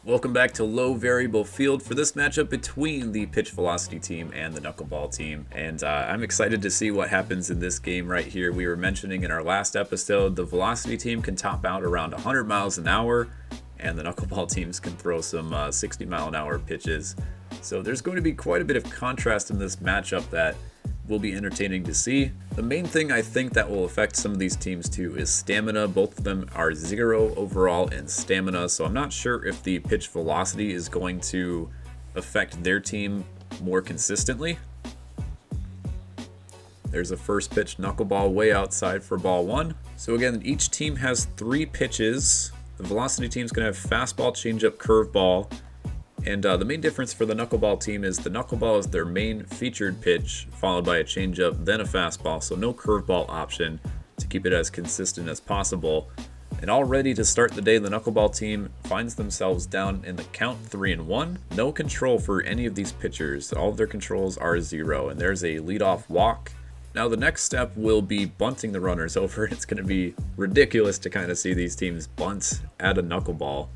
Welcome back to Low Variable Field for this matchup between the Pitch Velocity team and the Knuckleball team. And I'm excited to see what happens in this game right here. We were mentioning in our last episode, the Velocity team can top out around 100 miles an hour, and the Knuckleball teams can throw some 60 mile an hour pitches. So there's going to be quite a bit of contrast in this matchup that will be entertaining to see. The main thing I think that will affect some of these teams too is stamina. Both of them are 0 overall in stamina, so I'm not sure if the pitch velocity is going to affect their team more consistently. There's a first pitch knuckleball way outside for ball 1. So again, each team has 3 pitches. The velocity team's gonna have fastball, changeup, curveball. And the main difference for the knuckleball team is the knuckleball is their main featured pitch, followed by a changeup, then a fastball, so no curveball option to keep it as consistent as possible. And already to start the day, the knuckleball team finds themselves down in the count 3-1. No control for any of these pitchers. All of their controls are 0, and there's a leadoff walk. Now the next step will be bunting the runners over. It's going to be ridiculous to kind of see these teams bunt at a knuckleball.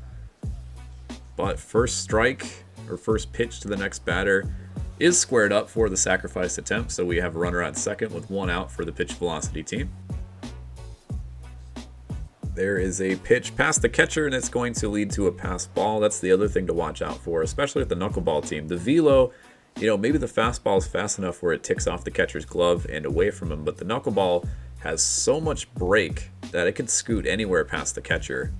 But first strike, or first pitch to the next batter, is squared up for the sacrifice attempt, so we have a runner at second with 1 out for the pitch velocity team. There is a pitch past the catcher, and it's going to lead to a pass ball. That's the other thing to watch out for, especially with the knuckleball team. The Velo, maybe the fastball is fast enough where it ticks off the catcher's glove and away from him, but the knuckleball has so much break that it can scoot anywhere past the catcher.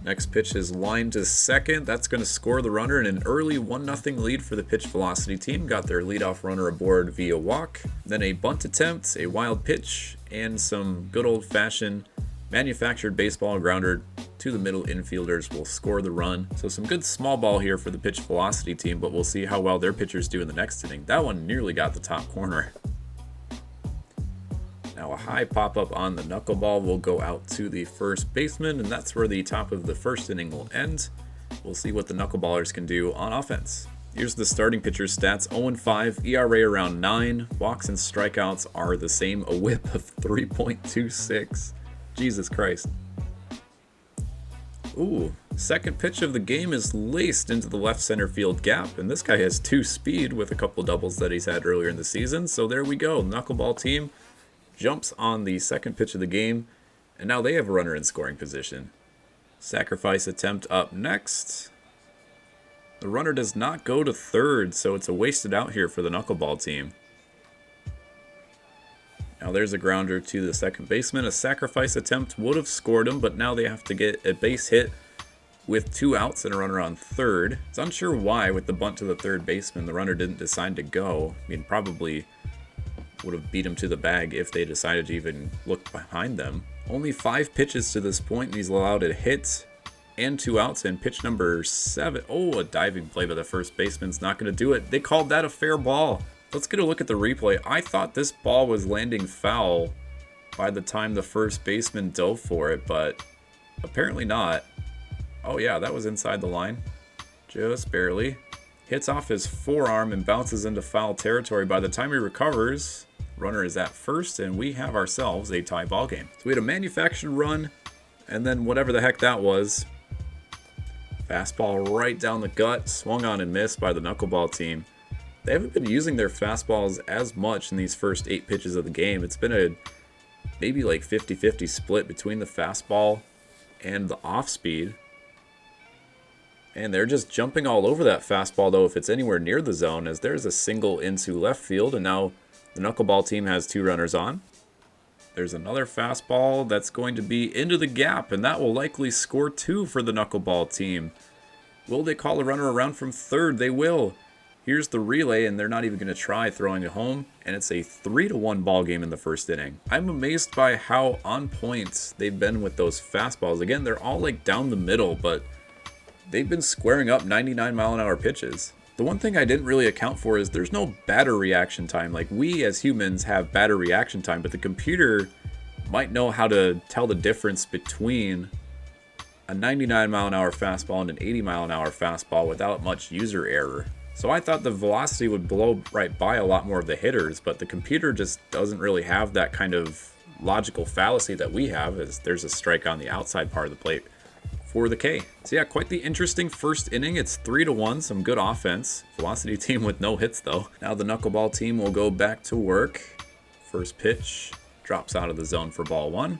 Next pitch is lined to second. That's going to score the runner in an early 1-0 lead for the pitch velocity team. Got their leadoff runner aboard via walk. Then a bunt attempt, a wild pitch, and some good old-fashioned manufactured baseball grounder to the middle infielders will score the run. So some good small ball here for the pitch velocity team, but we'll see how well their pitchers do in the next inning. That one nearly got the top corner. Now a high pop-up on the knuckleball will go out to the first baseman, and that's where the top of the first inning will end. We'll see what the knuckleballers can do on offense. Here's the starting pitcher's stats: 0-5, ERA around 9, walks and strikeouts are the same, a whip of 3.26. Jesus Christ. Ooh, second pitch of the game is laced into the left center field gap, and this guy has 2 speed with a couple doubles that he's had earlier in the season, so there we go. Knuckleball team jumps on the second pitch of the game, and now they have a runner in scoring position. Sacrifice attempt up next. The runner does not go to third, so it's a wasted out here for the knuckleball team. Now there's a grounder to the second baseman. A sacrifice attempt would have scored him, but now they have to get a base hit with 2 outs and a runner on third. It's unsure why with the bunt to the third baseman the runner didn't decide to go. I mean, probably would have beat him to the bag if they decided to even look behind them. Only 5 pitches to this point, and he's allowed a hit and 2 outs, and pitch number 7. Oh, a diving play by the first baseman's not going to do it. They called that a fair ball. Let's get a look at the replay. I thought this ball was landing foul by the time the first baseman dove for it, but apparently not. Oh yeah, that was inside the line. Just barely. Hits off his forearm and bounces into foul territory. By the time he recovers, runner is at first, and we have ourselves a tie ball game. So we had a manufactured run, and then whatever the heck that was. Fastball right down the gut, swung on and missed by the knuckleball team. They haven't been using their fastballs as much in these first 8 pitches of the game. It's been a maybe like 50-50 split between the fastball and the off speed. And they're just jumping all over that fastball, though, if it's anywhere near the zone, as there's a single into left field, and now the knuckleball team has 2 runners on. There's another fastball that's going to be into the gap, and that will likely score 2 for the knuckleball team. Will they call a runner around from third? They will. Here's the relay, and they're not even going to try throwing it home, and it's a 3-1 ball game in the first inning. I'm amazed by how on point they've been with those fastballs. Again, they're all like down the middle, but they've been squaring up 99-mile-an-hour pitches. The one thing I didn't really account for is there's no batter reaction time. Like, we as humans have batter reaction time, but the computer might know how to tell the difference between a 99-mile-an-hour fastball and an 80-mile-an-hour fastball without much user error. So I thought the velocity would blow right by a lot more of the hitters, but the computer just doesn't really have that kind of logical fallacy that we have, as there's a strike on the outside part of the plate for the K. So yeah, quite the interesting first inning. It's 3-1, some good offense. Velocity team with no hits though. Now the knuckleball team will go back to work. First pitch drops out of the zone for ball 1.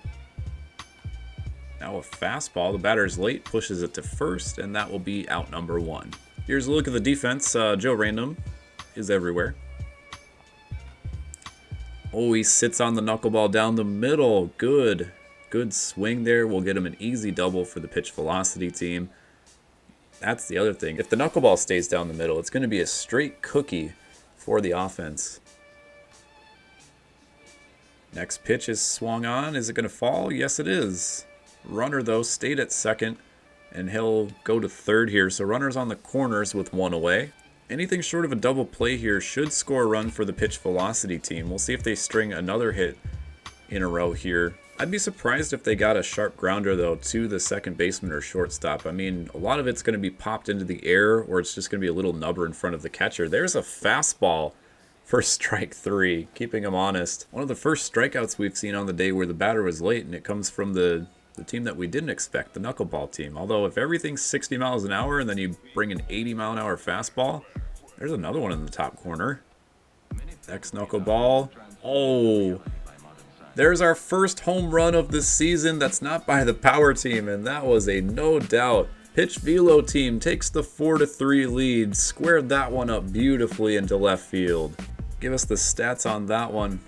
Now a fastball, the batter's late, pushes it to first, and that will be out number 1. Here's a look at the defense. Joe Random is everywhere. Oh, he sits on the knuckleball down the middle. Good swing there. We'll get him an easy double for the pitch velocity team. That's the other thing. If the knuckleball stays down the middle, it's going to be a straight cookie for the offense. Next pitch is swung on. Is it going to fall? Yes, it is. Runner, though, stayed at second, and he'll go to third here. So runners on the corners with 1 away. Anything short of a double play here should score a run for the pitch velocity team. We'll see if they string another hit in a row here. I'd be surprised if they got a sharp grounder, though, to the second baseman or shortstop. I mean, a lot of it's going to be popped into the air, or it's just going to be a little nubber in front of the catcher. There's a fastball for strike 3, keeping him honest. One of the first strikeouts we've seen on the day where the batter was late, and it comes from the team that we didn't expect, the knuckleball team. Although if everything's 60 miles an hour and then you bring an 80 mile an hour fastball, there's another one in the top corner. Next knuckleball. Oh, there's our first home run of the season that's not by the power team, and that was a no doubt. Pitch Velo team takes the 4-3 lead. Squared that one up beautifully into left field. Give us the stats on that one.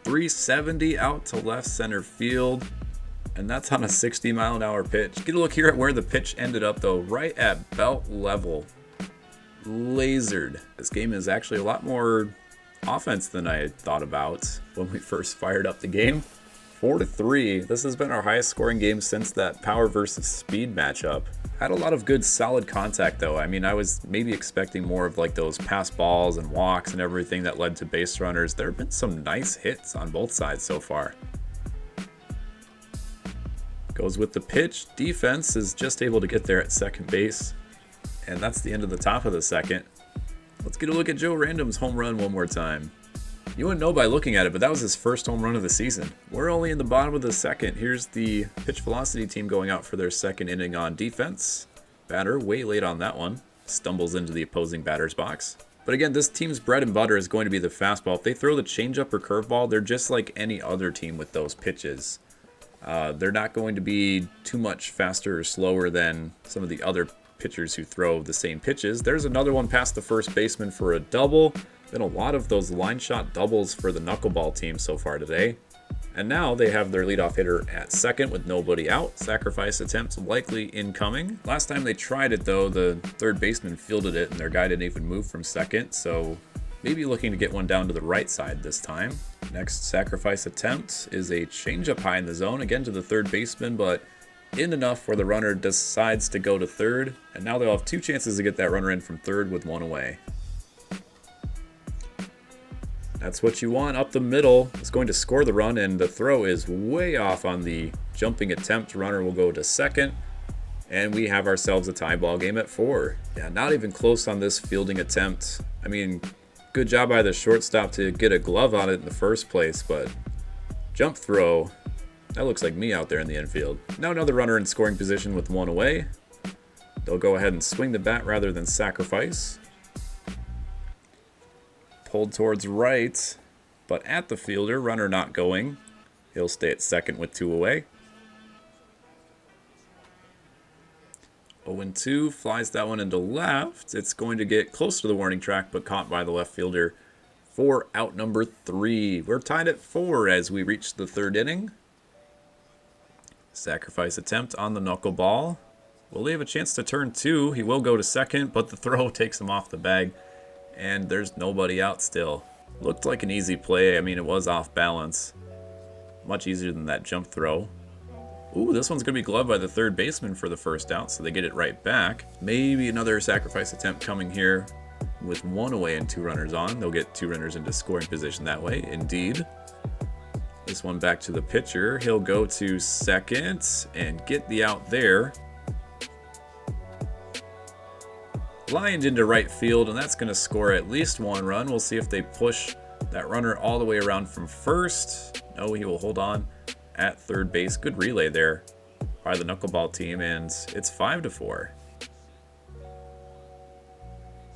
370 out to left center field. And that's on a 60 mile an hour pitch. Get a look here at where the pitch ended up though, right at belt level. Lasered. This game is actually a lot more offense than I thought about when we first fired up the game. 4-3. This has been our highest scoring game since that power versus speed matchup. Had a lot of good solid contact though. I mean, I was maybe expecting more of like those pass balls and walks and everything that led to base runners. There have been some nice hits on both sides so far. Goes with the pitch. Defense is just able to get there at second base. And that's the end of the top of the second. Let's get a look at Joe Random's home run one more time. You wouldn't know by looking at it, but that was his first home run of the season. We're only in the bottom of the second. Here's the pitch velocity team going out for their second inning on defense. Batter way late on that one. Stumbles into the opposing batter's box. But again, this team's bread and butter is going to be the fastball. If they throw the changeup or curveball, they're just like any other team with those pitches. They're not going to be too much faster or slower than some of the other pitchers who throw the same pitches. There's another one past the first baseman for a double. Been a lot of those line shot doubles for the knuckleball team so far today. And now they have their leadoff hitter at second with nobody out. Sacrifice attempt likely incoming. Last time they tried it though, the third baseman fielded it and their guy didn't even move from second. So maybe looking to get one down to the right side this time. Next sacrifice attempt is a changeup high in the zone, again to the third baseman, but in enough where the runner decides to go to third. And now they'll have 2 chances to get that runner in from third with 1 away. That's what you want up the middle. It's going to score the run, and the throw is way off on the jumping attempt. Runner will go to second, and we have ourselves a tie ball game at 4. Yeah, not even close on this fielding attempt. I mean, good job by the shortstop to get a glove on it in the first place, but jump throw, that looks like me out there in the infield. Now another runner in scoring position with 1 away. They'll go ahead and swing the bat rather than sacrifice. Pulled towards right, but at the fielder, runner not going. He'll stay at second with 2 away. 0-2, flies that one into left. It's going to get close to the warning track, but caught by the left fielder for out number 3. We're tied at 4 as we reach the 3rd inning. Sacrifice attempt on the knuckleball. Will he have a chance to turn 2? He will go to second, but the throw takes him off the bag. And there's nobody out still. Looked like an easy play. I mean, it was off balance. Much easier than that jump throw. Ooh, this one's going to be gloved by the third baseman for the first out, so they get it right back. Maybe another sacrifice attempt coming here with 1 away and 2 runners on. They'll get 2 runners into scoring position that way. Indeed. This one back to the pitcher. He'll go to second and get the out there. Lined into right field, and that's going to score at least 1 run. We'll see if they push that runner all the way around from first. No, he will hold on at third base. Good relay there. by the Knuckleball team, and it's 5-4.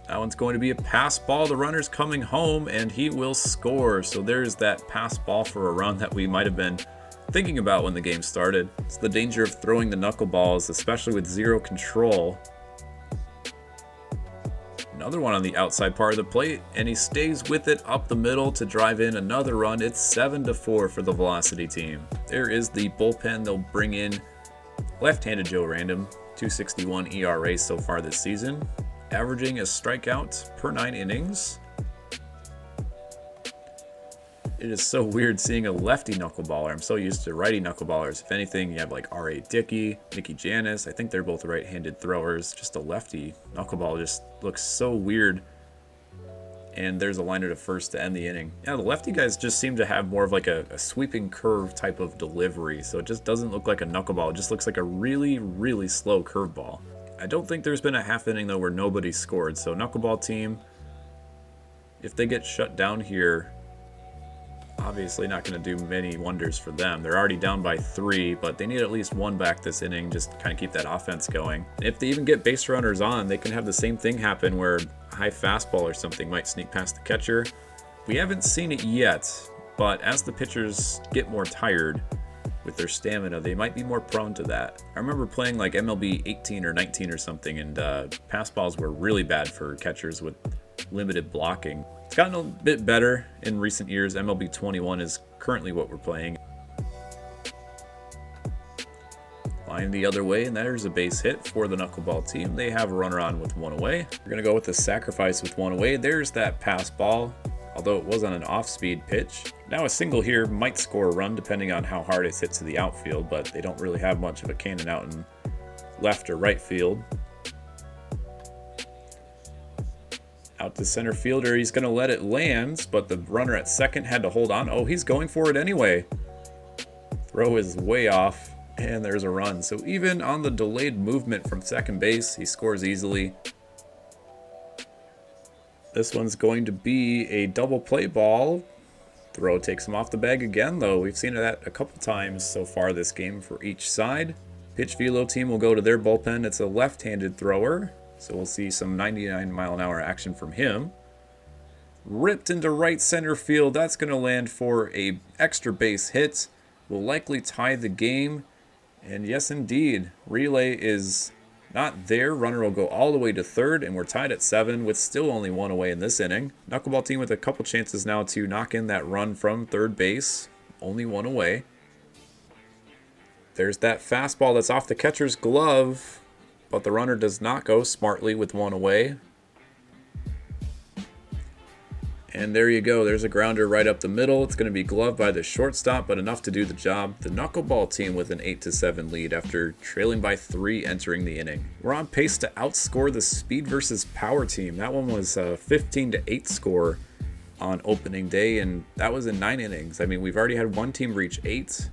That one's going to be a pass ball. The runner's coming home, and he will score. So there's that pass ball for a run that we might have been thinking about when the game started. It's the danger of throwing the knuckleballs, especially with zero control. Another one on the outside part of the plate, and he stays with it up the middle to drive in another run. It's 7-4 for the Velocity team. There is the bullpen. They'll bring in left-handed Joe Random, 2.61 ERA so far this season, averaging a strikeout per 9 innings. It is so weird seeing a lefty knuckleballer. I'm so used to righty knuckleballers. If anything, you have like R.A. Dickey, Mickey Janis. I think they're both right-handed throwers. Just a lefty knuckleball just looks so weird. And there's a liner to first to end the inning. Yeah, the lefty guys just seem to have more of like a sweeping curve type of delivery. So it just doesn't look like a knuckleball. It just looks like a really, really slow curveball. I don't think there's been a half inning though where nobody scored. So knuckleball team, if they get shut down here, obviously not going to do many wonders for them. They're already down by 3, but they need at least 1 back this inning just to kind of keep that offense going. If they even get base runners on, they can have the same thing happen where a high fastball or something might sneak past the catcher. We haven't seen it yet, but as the pitchers get more tired with their stamina, they might be more prone to that. I remember playing like MLB 18 or 19 or something, and pass balls were really bad for catchers with limited blocking. It's gotten a bit better in recent years. MLB 21 is currently what we're playing. Line the other way, and there's a base hit for the Knuckleball team. They have a runner on with 1 away. We're going to go with the sacrifice with 1 away. There's that pass ball, although it was on an off-speed pitch. Now a single here might score a run depending on how hard it's hit to the outfield, but they don't really have much of a cannon out in left or right field. Out to center fielder, he's going to let it land, but the runner at second had to hold on. Oh, he's going for it anyway. Throw is way off, and there's a run. So even on the delayed movement from second base, he scores easily. This one's going to be a double play ball. Throw takes him off the bag again, though. We've seen that a couple times so far this game for each side. Pitch Velo team will go to their bullpen. It's a left-handed thrower, so we'll see some 99-mile-an-hour action from him. Ripped into right center field. That's going to land for a extra base hit. Will likely tie the game. And yes, indeed, relay is not there. Runner will go all the way to third, and we're tied at 7 with still only 1 away in this inning. Knuckleball team with a couple chances now to knock in that run from third base. Only 1 away. There's that fastball that's off the catcher's glove, but the runner does not go smartly with 1 away. And there you go. There's a grounder right up the middle. It's going to be gloved by the shortstop, but enough to do the job. The Knuckleball team with an 8-7 lead after trailing by 3 entering the inning. We're on pace to outscore the Speed versus Power team. That one was a 15-8 score on opening day, and that was in 9 innings. I mean, we've already had one team reach 8,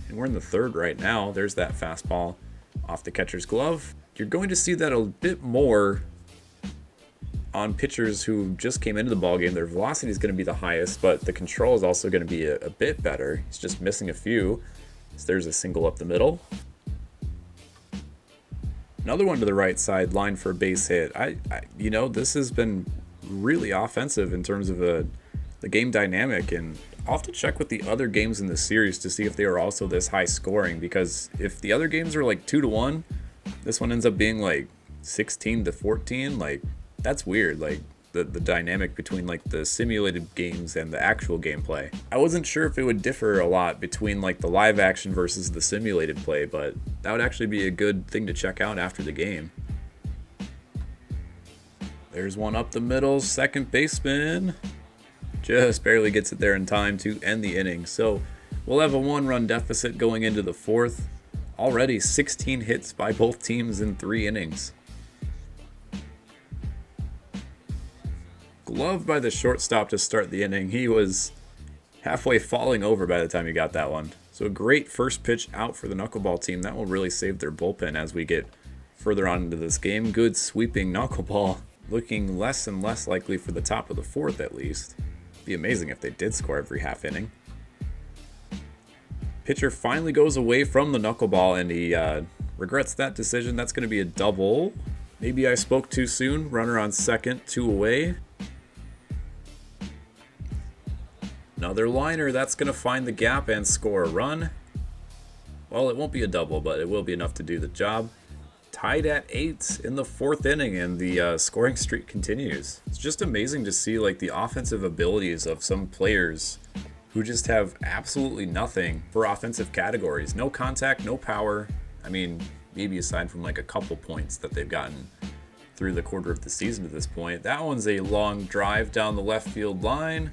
and we're in the 3rd right now. There's that fastball off the catcher's glove. You're going to see that a bit more on pitchers who just came into the ballgame. Their velocity is going to be the highest, but the control is also going to be a bit better. He's just missing a few. So there's a single up the middle. Another one to the right side, line for a base hit. You know, this has been really offensive in terms of the game dynamic, and I'll have to check with the other games in the series to see if they are also this high scoring, because if the other games are like 2-1, this one ends up being like 16-14. Like, that's weird. Like the dynamic between like the simulated games and the actual gameplay. I wasn't sure if it would differ a lot between like the live action versus the simulated play, but that would actually be a good thing to check out after the game. There's one up the middle, second baseman just barely gets it there in time to end the inning. So we'll have a 1-run deficit going into the 4th. Already 16 hits by both teams in 3 innings. Gloved by the shortstop to start the inning. He was halfway falling over by the time he got that one. So a great first pitch out for the Knuckleball team. That will really save their bullpen as we get further on into this game. Good sweeping Knuckleball. Looking less and less likely for the top of the 4th at least. Be amazing if they did score every half inning. Pitcher finally goes away from the knuckleball, and he regrets that decision. That's going to be a double. Maybe I spoke too soon. Runner on second, 2 away. Another liner. That's going to find the gap and score a run. Well, it won't be a double, but it will be enough to do the job. Tied at 8 in the 4th inning, and the scoring streak continues. It's just amazing to see like the offensive abilities of some players who just have absolutely nothing for offensive categories. No contact, no power. I mean, maybe aside from like a couple points that they've gotten through the quarter of the season to this point. That one's a long drive down the left field line,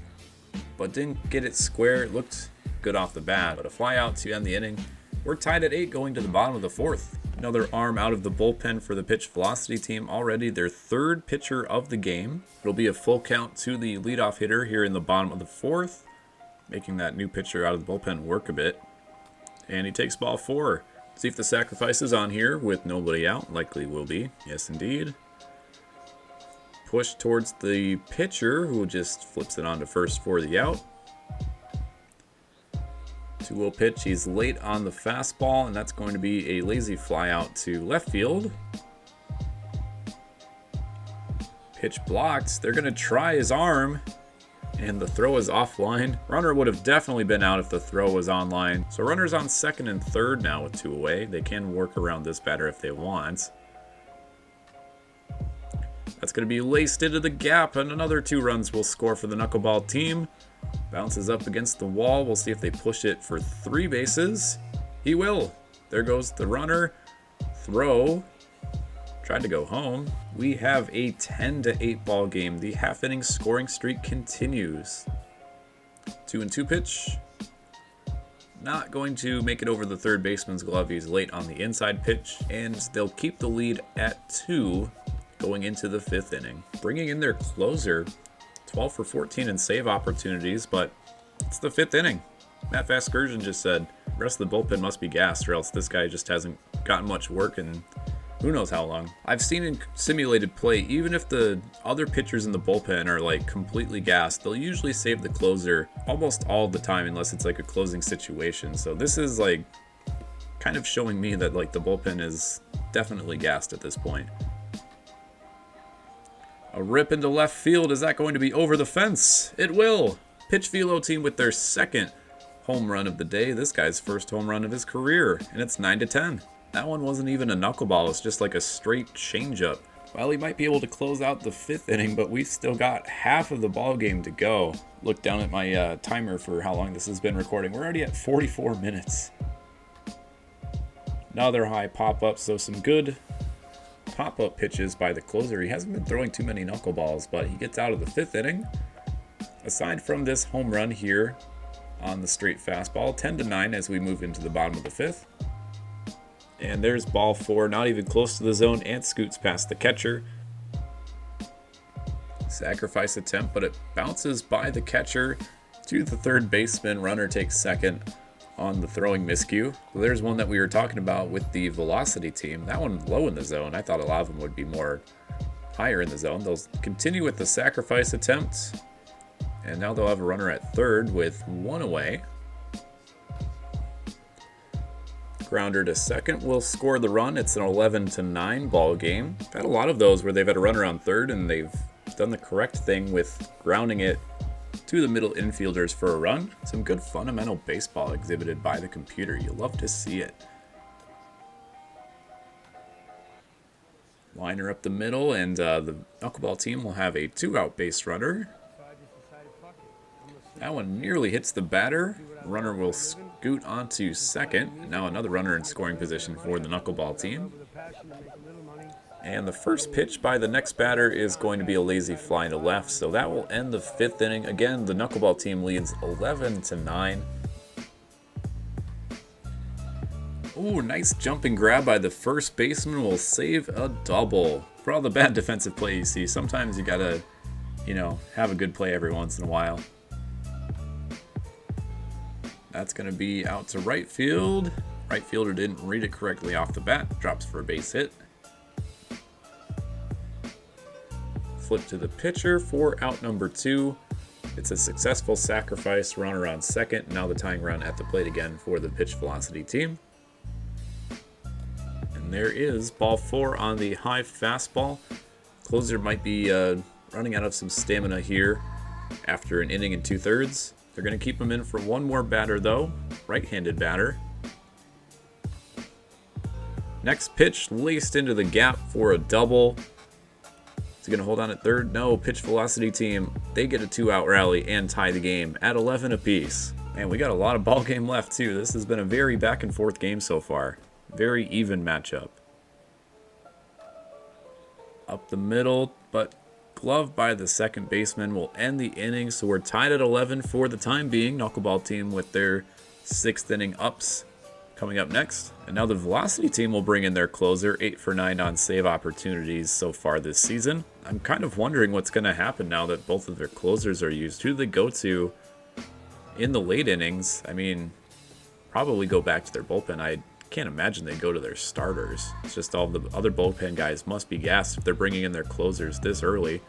but didn't get it square. It looked good off the bat, but a fly out to end the inning. We're tied at 8 going to the bottom of the 4th. Another arm out of the bullpen for the pitch velocity team, already their 3rd pitcher of the game. It'll be a full count to the leadoff hitter here in the bottom of the 4th, making that new pitcher out of the bullpen work a bit. And he takes ball 4. See if the sacrifice is on here with nobody out. Likely will be. Yes, indeed. Push towards the pitcher, who just flips it on to first for the out. 2-0 pitch. He's late on the fastball, and that's going to be a lazy fly out to left field. Pitch blocked. They're going to try his arm, and the throw is offline. Runner would have definitely been out if the throw was online. So runners on second and third now with 2 away. They can work around this batter if they want. That's going to be laced into the gap, and another 2 runs will score for the knuckleball team. Bounces up against the wall. We'll see if they push it for 3 bases. He will. There goes the runner. Throw. Tried to go home. We have a 10-8 ball game. The half-inning scoring streak continues. 2-2 pitch. Not going to make it over the third baseman's glove. He's late on the inside pitch, and they'll keep the lead at 2 going into the 5th inning. Bringing in their closer, 12 for 14 in save opportunities, but it's the 5th inning. Matt Vasgersian just said the rest of the bullpen must be gassed, or else this guy just hasn't gotten much work in who knows how long. I've seen in simulated play, even if the other pitchers in the bullpen are like completely gassed, they'll usually save the closer almost all the time unless it's like a closing situation. So this is like kind of showing me that like the bullpen is definitely gassed at this point. A rip into left field. Is that going to be over the fence? It will. Pitch Velo team with their 2nd home run of the day. This guy's 1st home run of his career, and it's 9-10. That one wasn't even a knuckleball. It's just like a straight changeup. Well, he might be able to close out the 5th inning, but we've still got half of the ball game to go. Look down at my timer for how long this has been recording. We're already at 44 minutes. Another high pop-up, so some good pop-up pitches by the closer. He hasn't been throwing too many knuckleballs, but he gets out of the 5th inning. Aside from this home run here on the straight fastball, 10-9 as we move into the bottom of the 5th. And there's ball 4, not even close to the zone, and scoots past the catcher. Sacrifice attempt, but it bounces by the catcher to the third baseman. Runner takes second on the throwing miscue. So there's one that we were talking about with the velocity team. That one low in the zone. I thought a lot of them would be more higher in the zone. They'll continue with the sacrifice attempt. And now they'll have a runner at third with 1 away. Grounder to second will score the run. It's an 11-9 ball game. I've had a lot of those where they've had a runner on third and they've done the correct thing with grounding it to the middle infielders for a run. Some good fundamental baseball exhibited by the computer. You love to see it. Liner up the middle, and the knuckleball team will have a 2-out base runner. That one nearly hits the batter. Runner will scoot onto second. Now another runner in scoring position for the knuckleball team. And the first pitch by the next batter is going to be a lazy fly to left. So that will end the 5th inning. Again, the knuckleball team leads 11-9. Ooh, nice jumping grab by the first baseman will save a double. For all the bad defensive play you see, sometimes you gotta, have a good play every once in a while. That's going to be out to right field. Right fielder didn't read it correctly off the bat. Drops for a base hit. Flip to the pitcher for out number 2. It's a successful sacrifice, runner on second. Now the tying run at the plate again for the pitch velocity team. And there is ball 4 on the high fastball. Closer might be running out of some stamina here after an inning and 2/3. They're going to keep him in for one more batter though, right-handed batter. Next pitch laced into the gap for a double. Is he going to hold on at third? No, pitch velocity team. They get a 2-out rally and tie the game at 11 apiece. And we got a lot of ball game left too. This has been a very back and forth game so far. Very even matchup. Up the middle, but glove by the second baseman will end the inning. So we're tied at 11 for the time being. Knuckleball team with their 6th inning ups coming up next. And now the velocity team will bring in their closer, 8 for 9 on save opportunities so far this season. I'm kind of wondering what's going to happen now that both of their closers are used. Who do they go to in the late innings? I mean, probably go back to their bullpen. I can't imagine they go to their starters. It's just all the other bullpen guys must be gassed if they're bringing in their closers this early.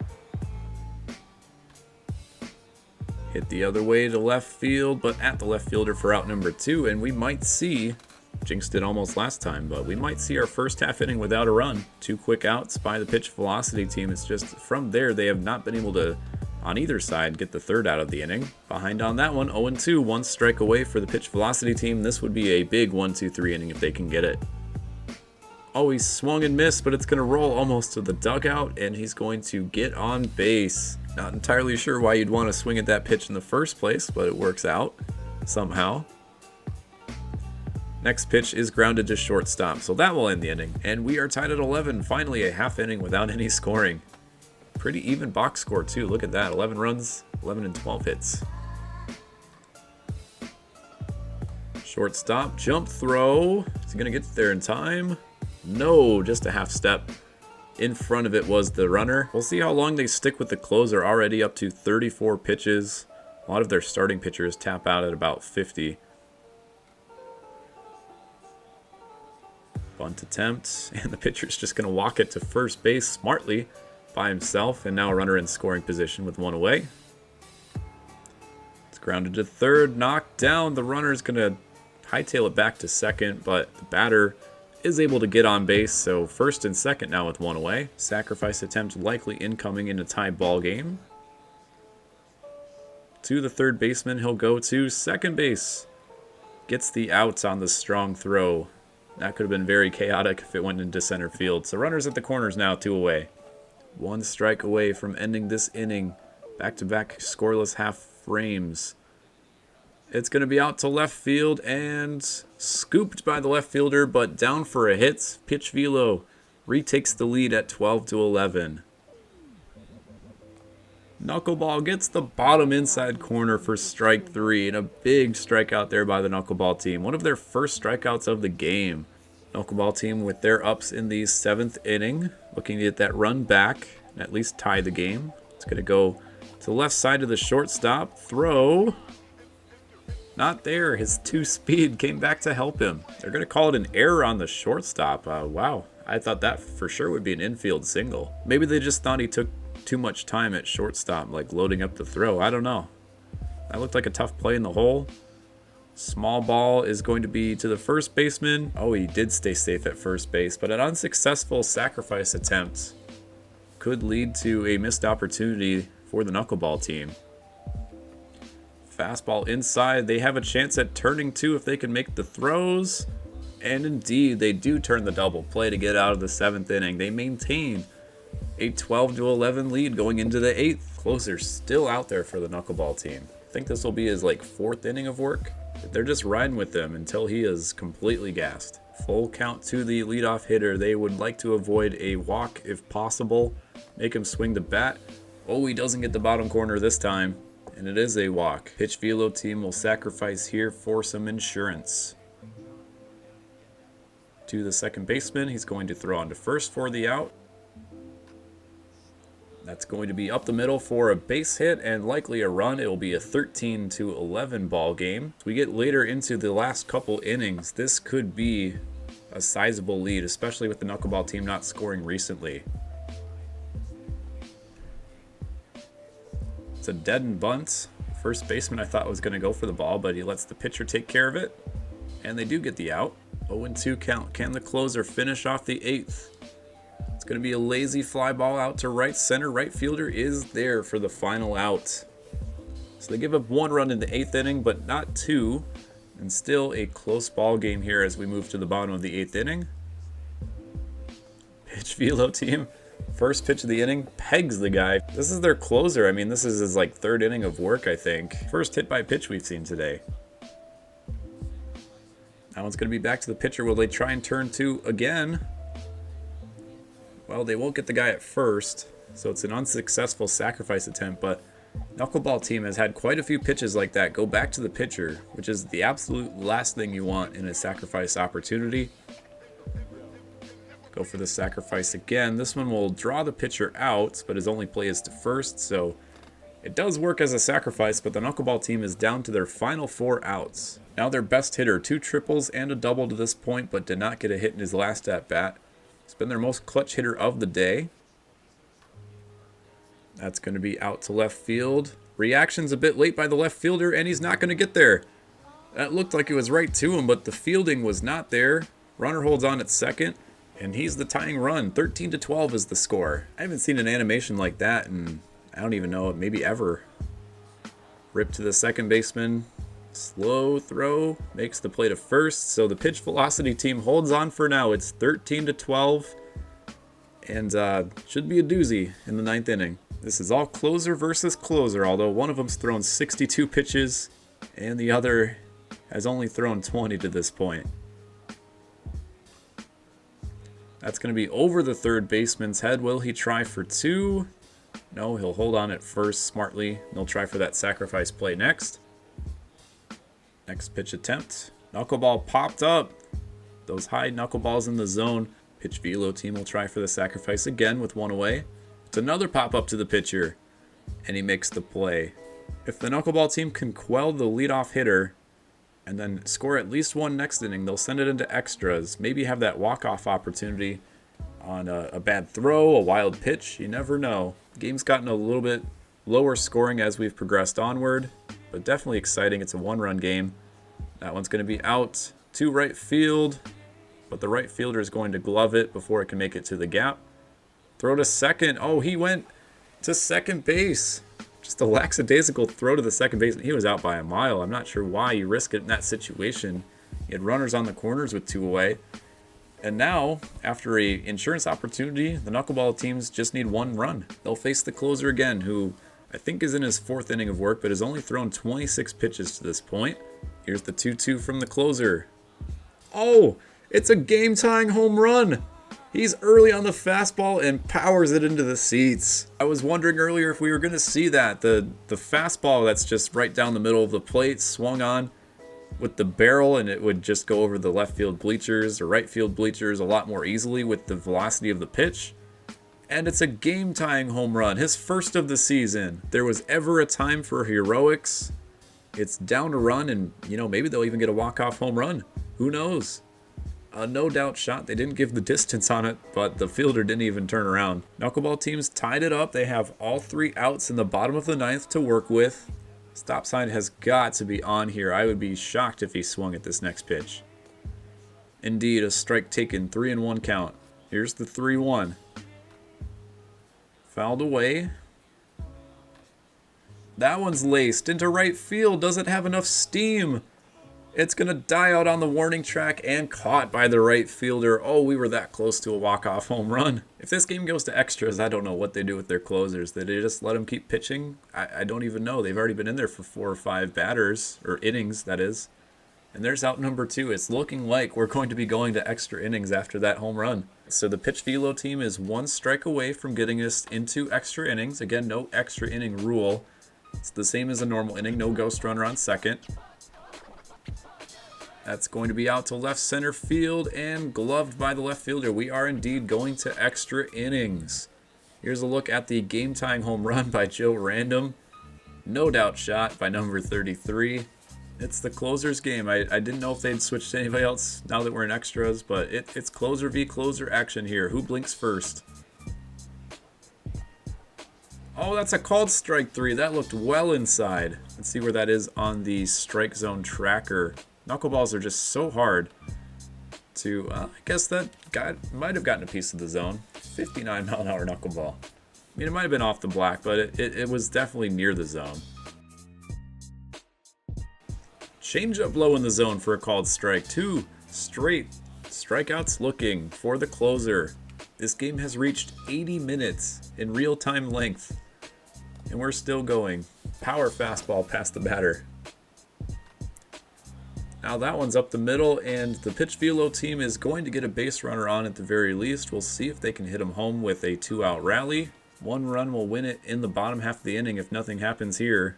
Hit the other way to left field, but at the left fielder for out number 2, and we might see, jinxed it almost last time, but we might see our first half inning without a run. 2 quick outs by the pitch velocity team. It's just from there they have not been able to, on either side, get the 3rd out of the inning. Behind on that one, 0-2, 1 strike away for the pitch velocity team. This would be a big 1-2-3 inning if they can get it. Oh, he swung and missed, but it's going to roll almost to the dugout, and he's going to get on base. Not entirely sure why you'd want to swing at that pitch in the first place, but it works out somehow. Next pitch is grounded to shortstop, so that will end the inning. And we are tied at 11, finally a half inning without any scoring. Pretty even box score too, look at that, 11 runs, 11 and 12 hits. Shortstop, jump throw, is he going to get there in time? No, just a half step. In front of it was the runner. We'll see how long they stick with the closer, already up to 34 pitches. A lot of their starting pitchers tap out at about 50. Bunt attempt, and the pitcher's just going to walk it to first base smartly by himself, and now a runner in scoring position with 1 away. It's grounded to third, knocked down. The runner's going to hightail it back to second, but the batter is able to get on base, so first and second now with 1 away. Sacrifice attempt likely incoming in a tie ball game. To the third baseman, he'll go to second base. Gets the out on the strong throw. That could have been very chaotic if it went into center field. So runners at the corners now, 2 away. 1 strike away from ending this inning. Back-to-back scoreless half frames. It's going to be out to left field and scooped by the left fielder, but down for a hit. Pitch Velo retakes the lead at 12-11. Knuckleball gets the bottom inside corner for strike 3, and a big strikeout there by the Knuckleball team. One of their first strikeouts of the game. Knuckleball team with their ups in the 7th inning, looking to get that run back and at least tie the game. It's going to go to the left side of the shortstop. Throw. Not there. His 2-speed came back to help him. They're going to call it an error on the shortstop. Wow. I thought that for sure would be an infield single. Maybe they just thought he took too much time at shortstop, like loading up the throw. I don't know. That looked like a tough play in the hole. Small ball is going to be to the first baseman. Oh, he did stay safe at first base, but an unsuccessful sacrifice attempt could lead to a missed opportunity for the Knuckleball team. Fastball inside. They have a chance at turning 2 if they can make the throws. And indeed, they do turn the double play to get out of the 7th inning. They maintain a 12-11 lead going into the 8th. Closer still out there for the Knuckleball team. I think this will be his 4th inning of work. They're just riding with him until he is completely gassed. Full count to the leadoff hitter. They would like to avoid a walk if possible. Make him swing the bat. Oh, he doesn't get the bottom corner this time. And it is a walk. Pitch Velo team will sacrifice here for some insurance. To the second baseman, he's going to throw on to first for the out. That's going to be up the middle for a base hit and likely a run. It will be a 13-11 ball game. As we get later into the last couple innings, this could be a sizable lead, especially with the Knuckleball team not scoring recently. It's a dead bunt. First baseman I thought was going to go for the ball, but he lets the pitcher take care of it. And they do get the out. 0-2 count. Can the closer finish off the 8th? It's going to be a lazy fly ball out to right center. Right fielder is there for the final out. So they give up 1 run in the 8th inning, but not 2. And still a close ball game here as we move to the bottom of the 8th inning. Pitch Velo team. First pitch of the inning, pegs the guy. This is their closer. I mean, this is his like 3rd inning of work, I think. First hit by pitch we've seen today. Now it's going to be back to the pitcher. Will they try and turn 2 again? Well, they won't get the guy at first, so it's an unsuccessful sacrifice attempt, but Knuckleball team has had quite a few pitches like that go back to the pitcher, which is the absolute last thing you want in a sacrifice opportunity. Go for the sacrifice again. This one will draw the pitcher out, but his only play is to first, so it does work as a sacrifice, but the Knuckleball team is down to their final 4 outs. Now their best hitter, 2 triples and a double to this point, but did not get a hit in his last at-bat. It's been their most clutch hitter of the day. That's going to be out to left field. Reaction's a bit late by the left fielder, and he's not going to get there. That looked like it was right to him, but the fielding was not there. Runner holds on at second, and he's the tying run. 13-12 is the score. I haven't seen an animation like that in, I don't even know, maybe ever. Rip to the second baseman. Slow throw. Makes the play to first. So the pitch velocity team holds on for now. It's 13-12. And should be a doozy in the 9th inning. This is all closer versus closer, although one of them's thrown 62 pitches and the other has only thrown 20 to this point. That's going to be over the third baseman's head. Will he try for 2? No, he'll hold on at first smartly. He'll try for that sacrifice play next. Next pitch attempt. Knuckleball popped up. Those high knuckleballs in the zone. Pitch Velo team will try for the sacrifice again with 1 away. It's another pop up to the pitcher, and he makes the play. If the Knuckleball team can quell the leadoff hitter and then score at least 1 next inning, they'll send it into extras. Maybe have that walk-off opportunity on a bad throw, a wild pitch. You never know. The game's gotten a little bit lower scoring as we've progressed onward, but definitely exciting. It's a 1-run game. That one's going to be out to right field, but the right fielder is going to glove it before it can make it to the gap. Throw to second. Oh, he went to second base. Just a lackadaisical throw to the second base. He was out by a mile. I'm not sure why you risk it in that situation. He had runners on the corners with 2 away. And now, after a insurance opportunity, the Knuckleball teams just need 1 run. They'll face the closer again, who I think is in his 4th inning of work, but has only thrown 26 pitches to this point. Here's the 2-2 from the closer. Oh, it's a game-tying home run. He's early on the fastball and powers it into the seats. I was wondering earlier if we were going to see that. The fastball that's just right down the middle of the plate swung on with the barrel, and it would just go over the left field bleachers or right field bleachers a lot more easily with the velocity of the pitch. And it's a game-tying home run, his 1st of the season. If there was ever a time for heroics, it's down to run, and maybe they'll even get a walk-off home run. Who knows? A no-doubt shot. They didn't give the distance on it, but the fielder didn't even turn around. Knuckleball teams tied it up. They have all 3 outs in the bottom of the 9th to work with. Stop sign has got to be on here. I would be shocked if he swung at this next pitch. Indeed, a strike taken. 3-1 count. Here's the 3-1. Fouled away. That one's laced into right field. Doesn't have enough steam. It's going to die out on the warning track and caught by the right fielder. Oh, we were that close to a walk-off home run. If this game goes to extras, I don't know what they do with their closers. Did they just let them keep pitching? I don't even know. They've already been in there for 4 or 5 batters, or innings, that is. And there's out number 2. It's looking like we're going to be going to extra innings after that home run. So the Pitch Velo team is 1 strike away from getting us into extra innings. Again, no extra inning rule. It's the same as a normal inning. No ghost runner on second. That's going to be out to left center field and gloved by the left fielder. We are indeed going to extra innings. Here's a look at the game-tying home run by Joe Random. No doubt shot by number 33. It's the closer's game. I didn't know if they'd switch to anybody else now that we're in extras, but it's closer v closer action here. Who blinks first? Oh, that's a called strike 3. That looked well inside. Let's see where that is on the strike zone tracker. Knuckleballs are just so hard to, I guess that guy might have gotten a piece of the zone. 59-mile-an-hour knuckleball. I mean, it might have been off the black, but it was definitely near the zone. Change up low in the zone for a called strike. 2 straight strikeouts looking for the closer. This game has reached 80 minutes in real-time length, and we're still going. Power fastball past the batter. Now that one's up the middle, and the pitch Velo team is going to get a base runner on at the very least. We'll see if they can hit him home with a 2-out rally. 1 run will win it in the bottom half of the inning if nothing happens here.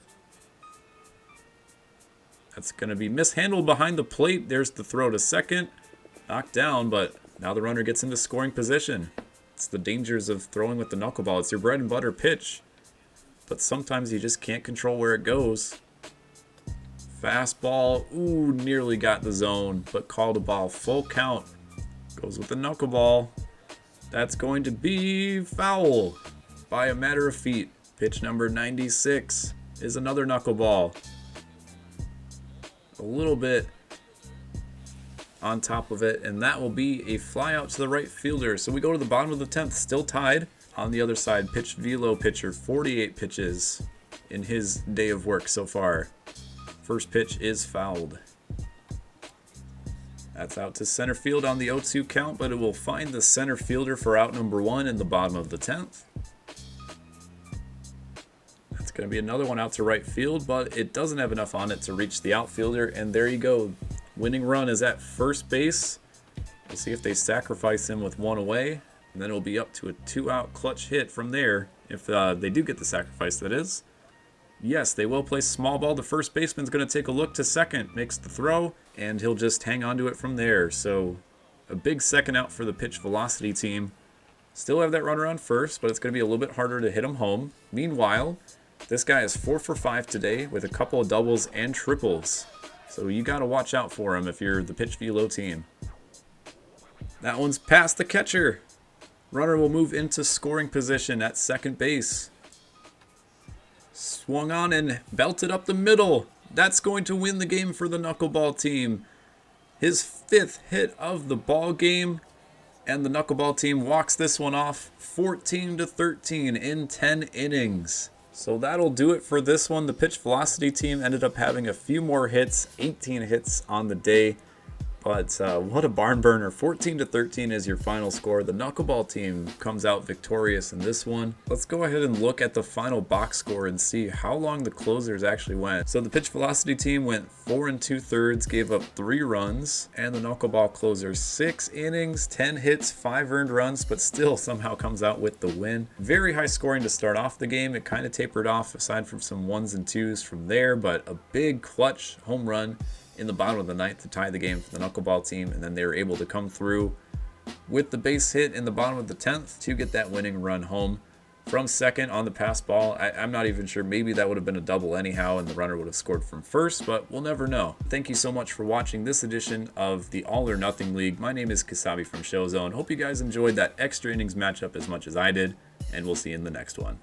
That's going to be mishandled behind the plate. There's the throw to second. Knocked down, but now the runner gets into scoring position. It's the dangers of throwing with the knuckleball. It's your bread and butter pitch, but sometimes you just can't control where it goes. Fastball, ooh, nearly got the zone, but called a ball. Full count. Goes with the knuckleball. That's going to be foul by a matter of feet. Pitch number 96 is another knuckleball. A little bit on top of it, and that will be a fly out to the right fielder. So we go to the bottom of the 10th, still tied. On the other side, pitch Velo pitcher, 48 pitches in his day of work so far. First pitch is fouled. That's out to center field on the 0-2 count, but it will find the center fielder for out number 1 in the bottom of the 10th. That's going to be another one out to right field, but it doesn't have enough on it to reach the outfielder, and there you go. Winning run is at first base. We'll see if they sacrifice him with 1 away, and then it'll be up to a 2-out clutch hit from there, if they do get the sacrifice, that is. Yes, they will play small ball. The first baseman's going to take a look to second, makes the throw, and he'll just hang on to it from there. So a big second out for the pitch velocity team. Still have that runner on first, but it's going to be a little bit harder to hit him home. Meanwhile, this guy is 4 for 5 today with a couple of doubles and triples. So you got to watch out for him if you're the pitch Velo team. That one's past the catcher. Runner will move into scoring position at second base. Swung on and belted up the middle. That's going to win the game for the knuckleball team. His 5th hit of the ball game, and the knuckleball team walks this one off 14-13 in 10 innings. So that'll do it for this one. The pitch velocity team ended up having a few more hits, 18 hits on the day. But what a barn burner. 14-13 is your final score. The knuckleball team comes out victorious in this one. Let's go ahead and look at the final box score and see how long the closers actually went. So the pitch velocity team went 4 2/3, gave up 3 runs, and the knuckleball closer 6 innings, 10 hits, 5 earned runs, but still somehow comes out with the win. Very high scoring to start off the game. It kind of tapered off aside from some 1s and 2s from there, but a big clutch home run in the bottom of the 9th to tie the game for the knuckleball team, and then they were able to come through with the base hit in the bottom of the 10th to get that winning run home from second on the pass ball. I'm not even sure, maybe that would have been a double anyhow and the runner would have scored from first, but we'll never know. Thank you so much for watching this edition of the All or Nothing League. My name is Kasabi from Showzone. Hope you guys enjoyed that extra innings matchup as much as I did, and we'll see you in the next one.